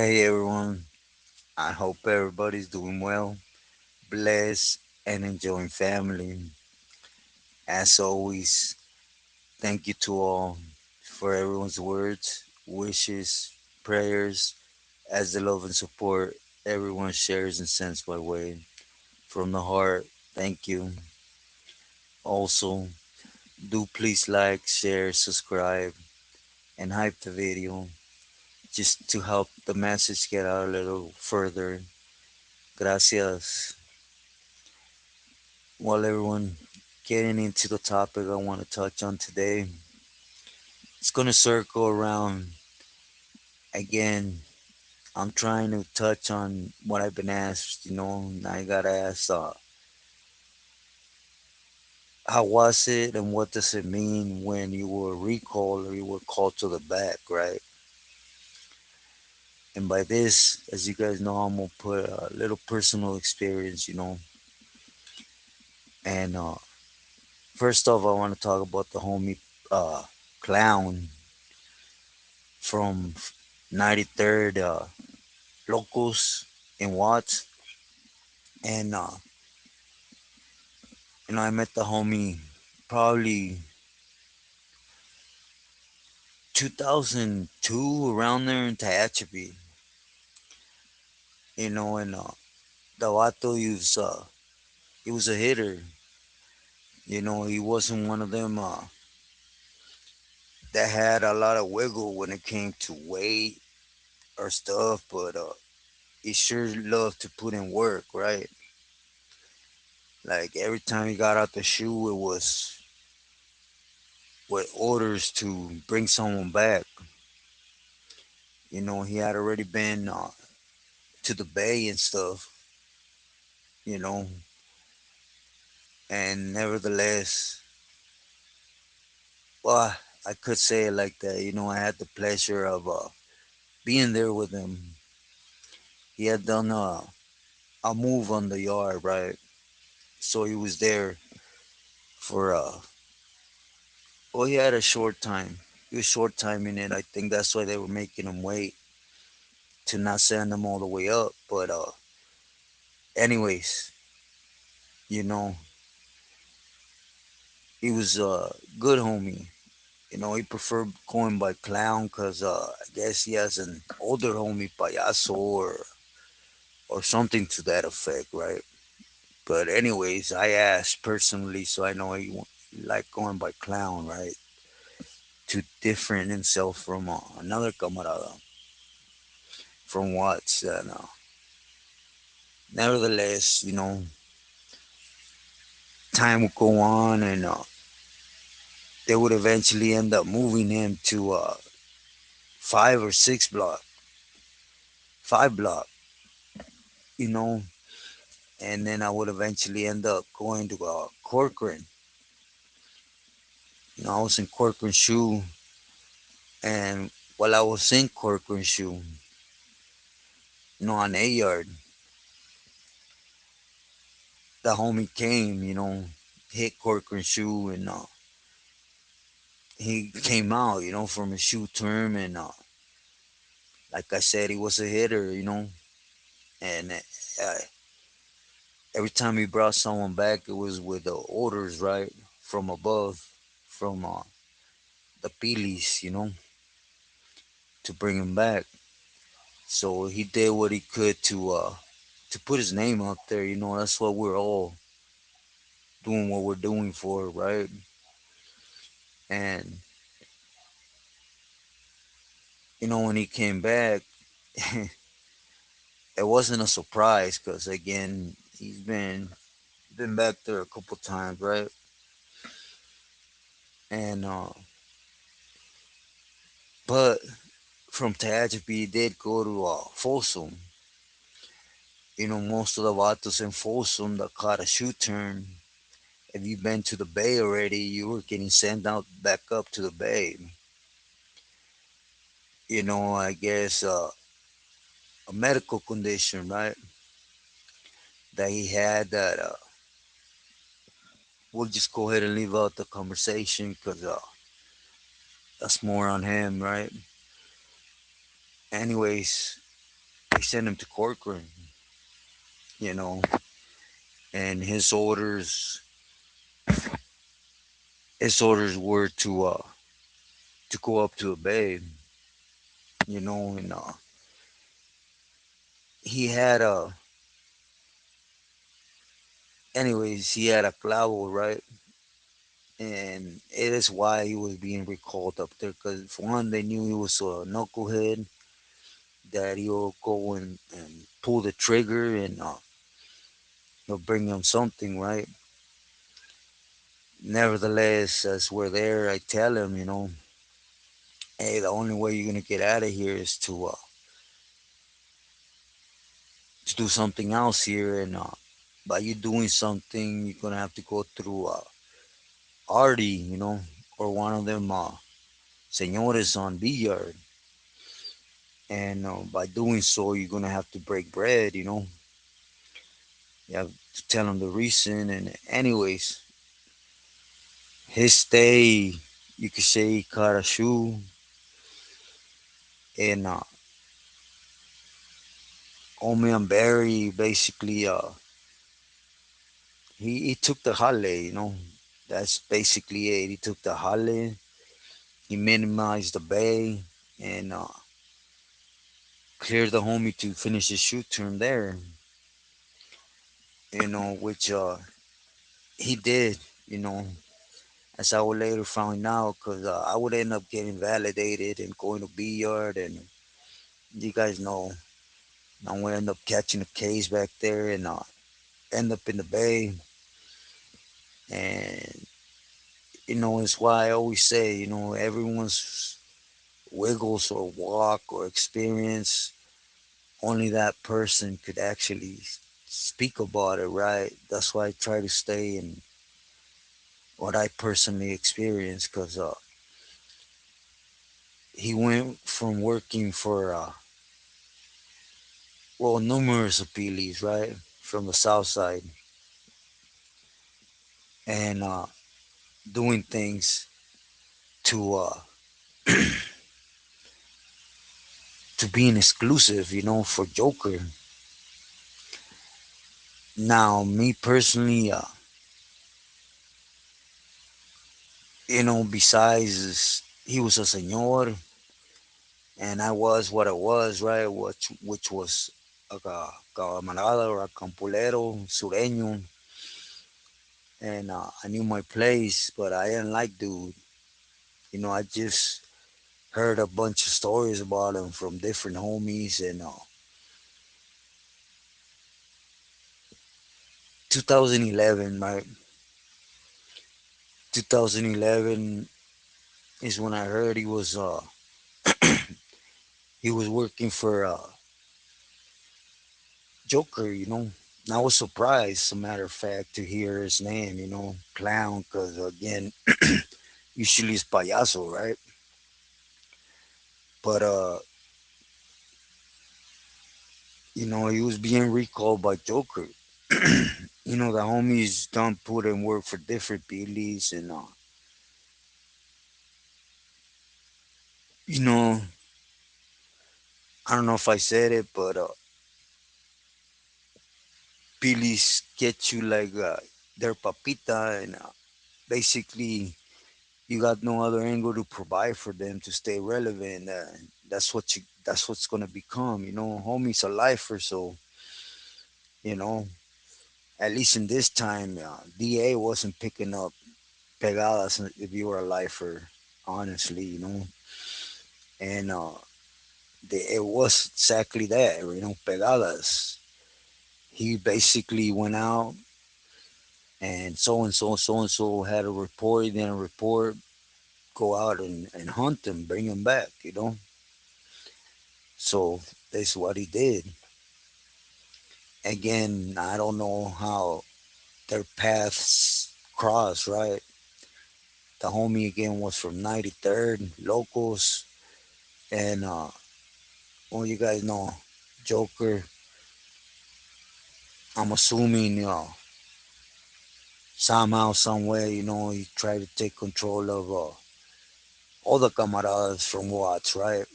Hey everyone, I hope everybody's doing well, blessed, and enjoying family. As always, thank you to all for everyone's words, wishes, prayers, as the love and support everyone shares and sends my way. From the heart, thank you. Also, do please like, share, subscribe, and hype the video just to help the message get out a little further. Gracias. While everyone getting into the topic I want to touch on today, it's going to circle around again. I'm trying to touch on what I've been asked, I got asked, how was it and what does it mean when you were recalled or you were called to the back, right? And by this, as you guys know, I'm going to put a little personal experience, And first off, I want to talk about the homie Clown from 93rd Locals in Watts. And, I met the homie probably 2002 around there in Tehachapi, and the Vato, he was a hitter. He wasn't one of them that had a lot of wiggle when it came to weight or stuff, but he sure loved to put in work, right? Like every time he got out the shoe, it was with orders to bring someone back. He had already been to the bay and stuff, you know, and nevertheless, well, I could say it like that. I had the pleasure of being there with him. He had done a move on the yard, right? So he was there for, well, he had a short time. He was short timing it. I think that's why they were making him wait to not send him all the way up. But, anyways, you know, he was a good homie. He preferred going by Clown because I guess he has an older homie, Payaso, or something to that effect, right? But anyways, I asked personally, so I know he liked going by Clown, right? To different himself from another camarada from Watts. And nevertheless, time would go on, and they would eventually end up moving him to 5 or 6 block, 5 block, you know, and then I would eventually end up going to Corcoran. I was in Corcoran Shoe, and while I was in Corcoran Shoe, on A yard, the homie came, hit Corcoran Shoe, and he came out, from his shoe term, and like I said, he was a hitter, and every time he brought someone back, it was with the orders, right, from above, from the Pilis, to bring him back. So he did what he could to put his name out there. That's what we're all doing, what we're doing for, right? And when he came back, it wasn't a surprise because again, he's been back there a couple times, right? And but from Tehachapi, he did go to Folsom. Most of the vatos in Folsom that caught a shoe turn. If you've been to the Bay already, you were getting sent out back up to the Bay. I guess a medical condition, right? That he had that we'll just go ahead and leave out the conversation because that's more on him, right? Anyways, they sent him to Corcoran, you know, and his orders were to go up to a bay, and he had a anyways he had a clavo, right, and it is why he was being recalled up there because for one they knew he was a knucklehead that he'll go and pull the trigger and he'll bring them something, right. Nevertheless, as we're there, I tell him, hey, the only way you're gonna get out of here is to do something else here, and by you doing something, you're gonna have to go through Artie, or one of them senores on billiard, and by doing so, you're gonna have to break bread. You have to tell him the reason, and anyways, his stay, you could say, he caught a shoe, and old man Barry basically he took the Halle, That's basically it. He took the Halle, he minimized the bay, and cleared the homie to finish his shoot term there, which he did, you know, as I would later find out, because I would end up getting validated and going to billiard, and you guys know, I would end up catching a case back there and end up in the bay, and it's why I always say, everyone's wiggles or walk or experience, only that person could actually speak about it, right? That's why I try to stay in what I personally experienced, because he went from working for, well, numerous appeals, right? From the south side, and doing things to to being exclusive, for Joker. Now, me personally, besides he was a senor and I was what I was, right? Which was a camarada or a campolero, sureño, and I knew my place, but I didn't like dude. I just heard a bunch of stories about him from different homies, and 2011, right? 2011 is when I heard he was working for Joker, And I was surprised, as a matter of fact, to hear his name, Clown, because again, usually it's payaso, right? But he was being recalled by Joker. The homies done put in work for different Billys, and you know, I don't know if I said it, but Billys get you like their papita, and basically you got no other angle to provide for them to stay relevant. That's what's gonna become. Homie's a lifer, so you know, at least in this time, DA wasn't picking up pegadas if you were a lifer, honestly, and it was exactly that, pegadas. He basically went out and so and so had a report, then a report, go out and hunt them, bring them back. So that's what he did. Again, I don't know how their paths crossed, right? The homie again was from 93rd, locals, and well, you guys know Joker. I'm assuming, somehow, some way, he tried to take control of all the camaradas from Watts, right?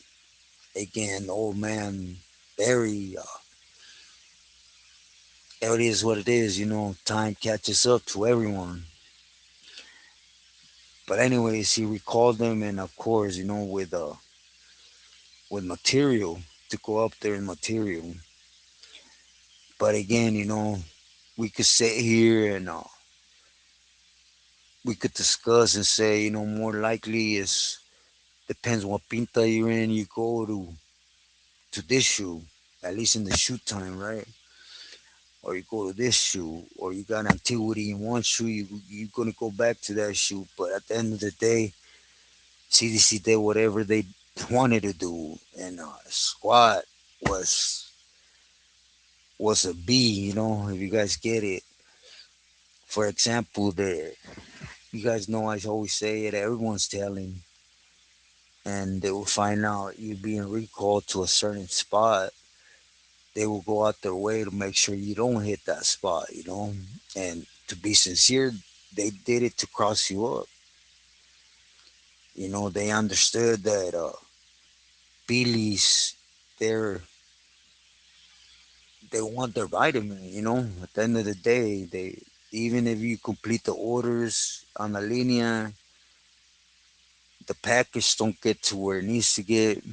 Again, old man very, it is what it is. Time catches up to everyone. But anyways, he recalled them, and of course, with material to go up there in material. But again, we could sit here and we could discuss and say, more likely is depends what pinta you're in. You go to this shoe, at least in the shoot time, right? Or you go to this shoe, or you got antiquity in one shoe, you're gonna go back to that shoe. But at the end of the day, CDC did whatever they wanted to do, and squat was was a B. If you guys get it. For example, you guys know I always say it. Everyone's telling, and they will find out you being recalled to a certain spot. They will go out their way to make sure you don't hit that spot. And to be sincere, they did it to cross you up. They understood that Billy's they're they want their vitamin. At the end of the day, they even if you complete the orders on the linea, the package don't get to where it needs to get.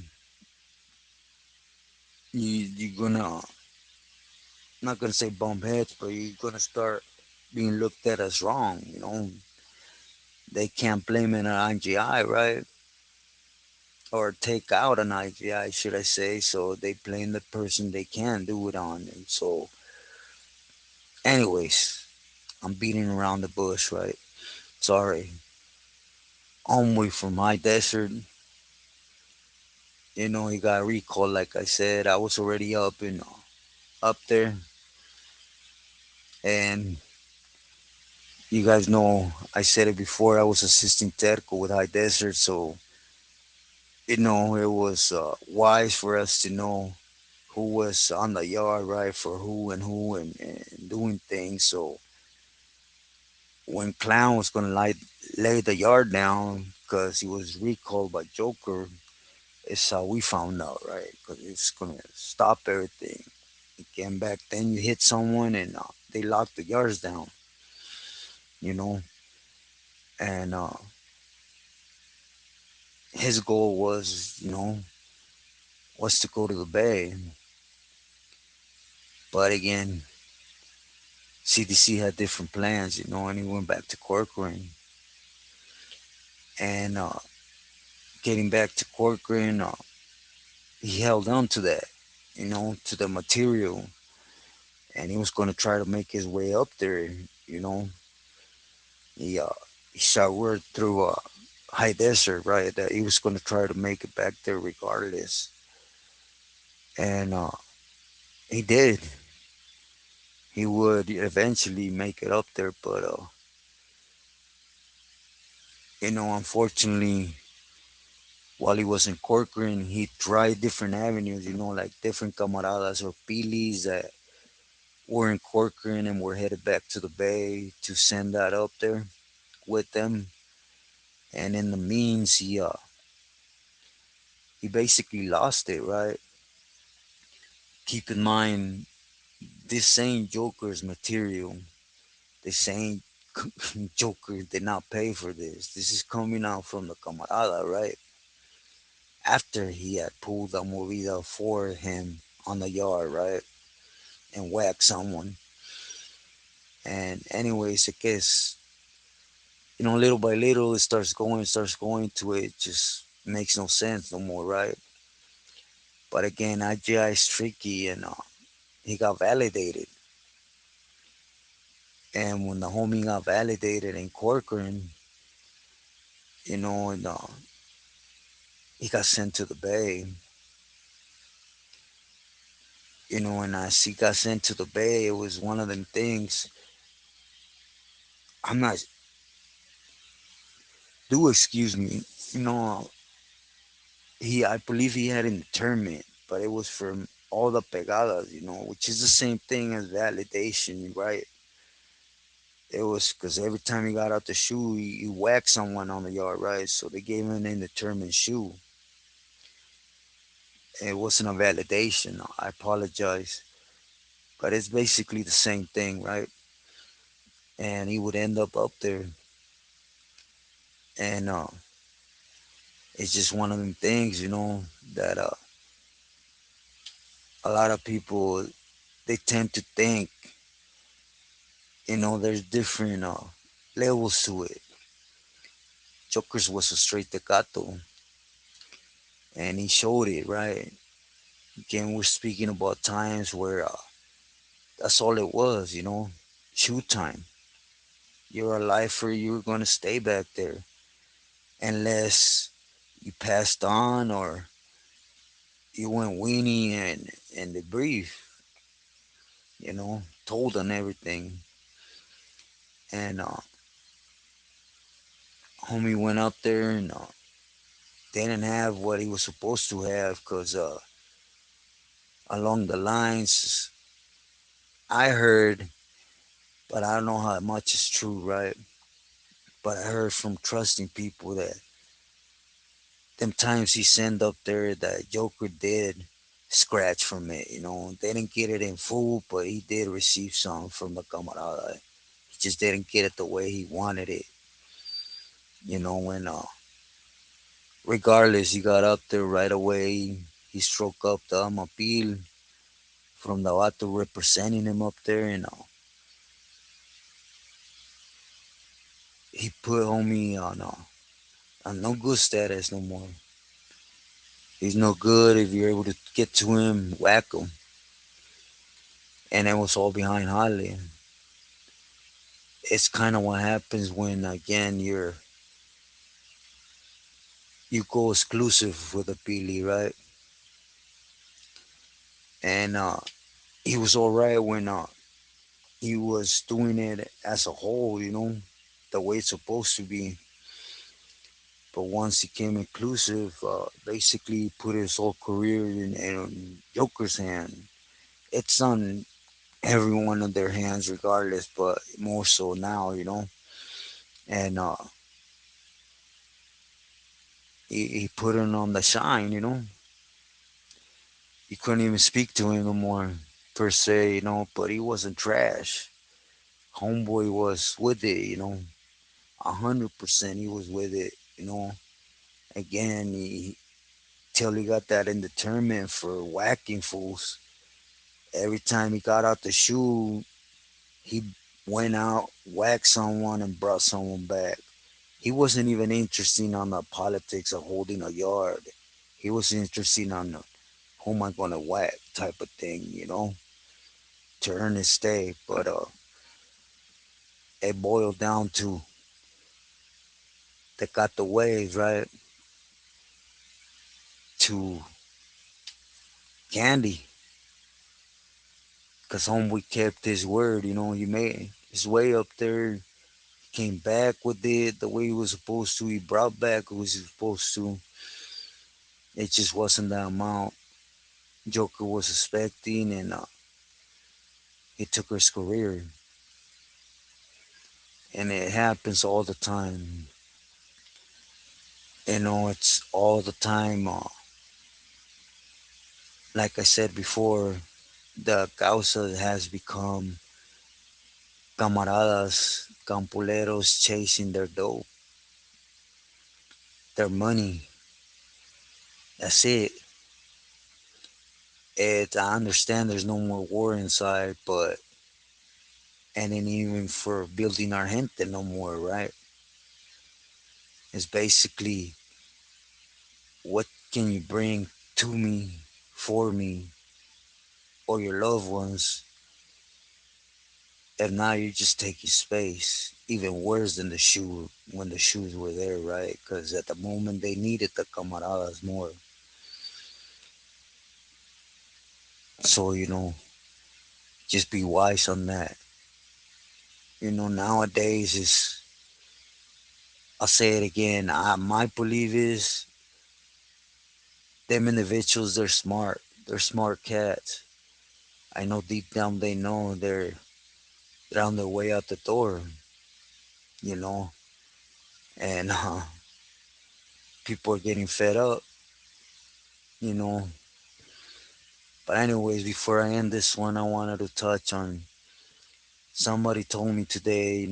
You're gonna not gonna say bump heads, but you're gonna start being looked at as wrong. They can't blame it on IGI, right? Or take out an IGI, should I say? So they blame the person they can do it on. And so, anyways, I'm beating around the bush, right? Sorry. Only from my desert, he got recalled. Like I said, I was already up there, and you guys know I said it before. I was assisting Terco with High Desert, so it was wise for us to know who was on the yard, right, for who, and doing things. So when Clown was gonna lay the yard down because he was recalled by Joker, it's how we found out, right? Because it's gonna stop everything. Again, back then you hit someone and they locked the yards down, you know, and his goal was to go to the bay, but again, CDC had different plans, and he went back to Corcoran, and getting back to Corcoran, he held on to that, to the material, and he was going to try to make his way up there. You know, he uh, he shot word through high desert, right, that he was going to try to make it back there regardless, and he did. He would eventually make it up there, but unfortunately, while he was in Corcoran, he tried different avenues, like different camaradas or pilis that were in Corcoran and were headed back to the bay to send that up there with them. And in the means, he basically lost it, right? Keep in mind, this ain't Joker's material. This ain't Joker did not pay for this. This is coming out from the camarada, right? After he had pulled a movida for him on the yard, right? And whacked someone. And anyways, I guess, little by little, starts going to it. Just makes no sense no more, right? But again, IGI is tricky, and he got validated. And when the homie got validated in Corcoran, and he got sent to the Bay, and as he got sent to the Bay, it was one of them things. I'm not, do excuse me, you know, I believe he had an internment, but it was from all the pegadas, which is the same thing as validation, right? It was because every time he got out the shoe, he whacked someone on the yard, right? So they gave him an indeterminate shoe. It wasn't a validation. I apologize. But it's basically the same thing, right? And he would end up there. And it's just one of them things, that a lot of people, they tend to think, there's different levels to it. Joker's was a straight staccato, and he showed it, right? Again, we're speaking about times where that's all it was, shoot time. You're a lifer, you're going to stay back there unless you passed on or you went weenie and the brief, told on everything. And homie went up there and didn't have what he was supposed to have because along the lines, I heard, but I don't know how much is true, right? But I heard from trusting people that them times he sent up there that Joker did scratch from it, They didn't get it in full, but he did receive some from the camarada. He just didn't get it the way he wanted it, when regardless, he got up there right away. He struck up the appeal from the vato representing him up there, and he put homie on no good status no more. He's no good if you're able to get to him, whack him, and it was all behind Holly. It's kind of what happens when again you go exclusive with a Pili, right? And he was all right when he was doing it as a whole, the way it's supposed to be. But once he came inclusive, basically put his whole career in Joker's hand. It's on every one of their hands, regardless, but more so now, And he put him on the shine, You couldn't even speak to him no more, per se, but he wasn't trash. Homeboy was with it, 100% he was with it, Again, till he got that indeterminate for whacking fools. Every time he got out the shoe, he went out, whacked someone, and brought someone back. He wasn't even interested on the politics of holding a yard. He was interested on the who am I gonna whack type of thing, to earn his stay. But it boiled down to they got the waves right to Candy, cause homeboy kept his word. He made his way up there, came back with it the way he was supposed to. He brought back what he was supposed to. It just wasn't the amount Joker was expecting, and he took his career. And it happens all the time. It's all the time. Like I said before, the causa has become camaradas, campuleros chasing their dough, their money. That's it. I understand there's no more war inside, but and then even for building our gente no more, right? It's basically what can you bring to me, for me, or your loved ones, if now you're just taking space, even worse than the shoe when the shoes were there, right? Because at the moment they needed the camaradas more. So just be wise on that. Nowadays is I'll say it again. My belief is them individuals. They're smart. They're smart cats. I know deep down they know they're on their way out the door. You know, and people are getting fed up. You know, But anyways, before I end this one, I wanted to touch on somebody told me today,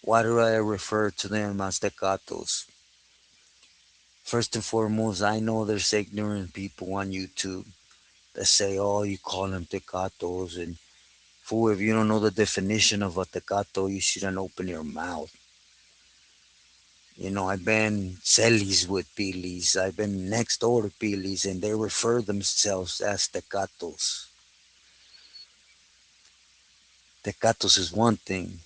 why do I refer to them as tecatos? First and foremost, I know there's ignorant people on YouTube that say, oh, you call them tecatos. And fool, if you don't know the definition of a tecato, you shouldn't open your mouth. I've been cellies with pilis. I've been next door to pilis, and they refer themselves as tecatos. Tecatos is one thing.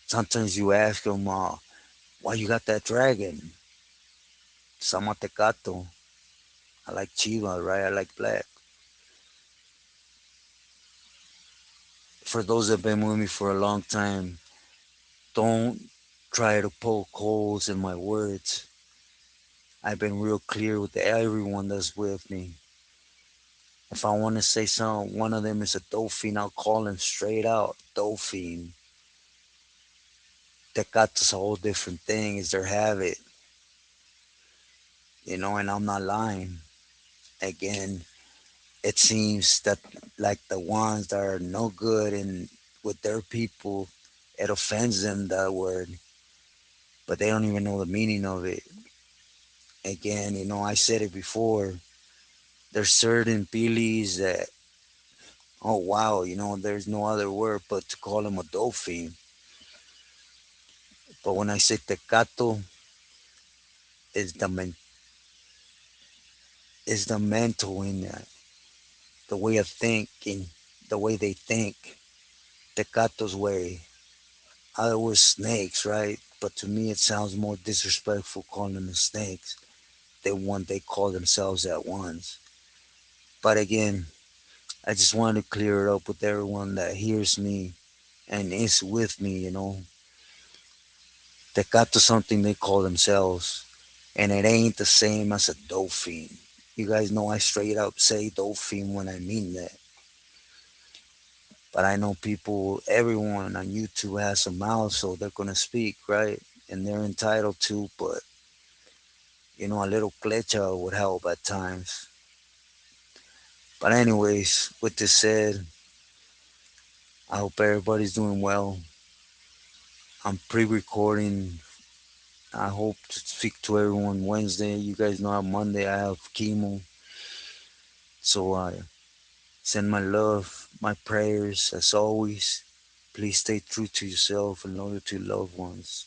Sometimes you ask them, why you got that dragon? Sama tecato. I like Chiva, right? I like black. For those that have been with me for a long time, don't try to poke holes in my words. I've been real clear with everyone that's with me. If I want to say something, one of them is a dolphin, I'll call him straight out, dolphin. Tecato's a whole different thing, is their habit, and I'm not lying. Again, it seems that like the ones that are no good and with their people, it offends them that word, but they don't even know the meaning of it. Again, I said it before. There's certain pilis that, oh wow, there's no other word but to call him a dolphin. But when I say tecato, is the men- is the mental in that, the way of thinking, the way they think. Tecato's way. Other was snakes, right? But to me, it sounds more disrespectful calling them snakes than one they call themselves at once. But again, I just wanted to clear it up with everyone that hears me and is with me. Tecato's something they call themselves, and it ain't the same as a dolphin. You guys know I straight up say dolphin when I mean that. But I know people, everyone on YouTube has a mouth, so they're gonna speak, right? And they're entitled to, but a little clecha would help at times. But anyways, with this said, I hope everybody's doing well. I'm pre-recording. I hope to speak to everyone Wednesday. You guys know on Monday I have chemo, so I send my love, my prayers as always. Please stay true to yourself and loyal to your loved ones.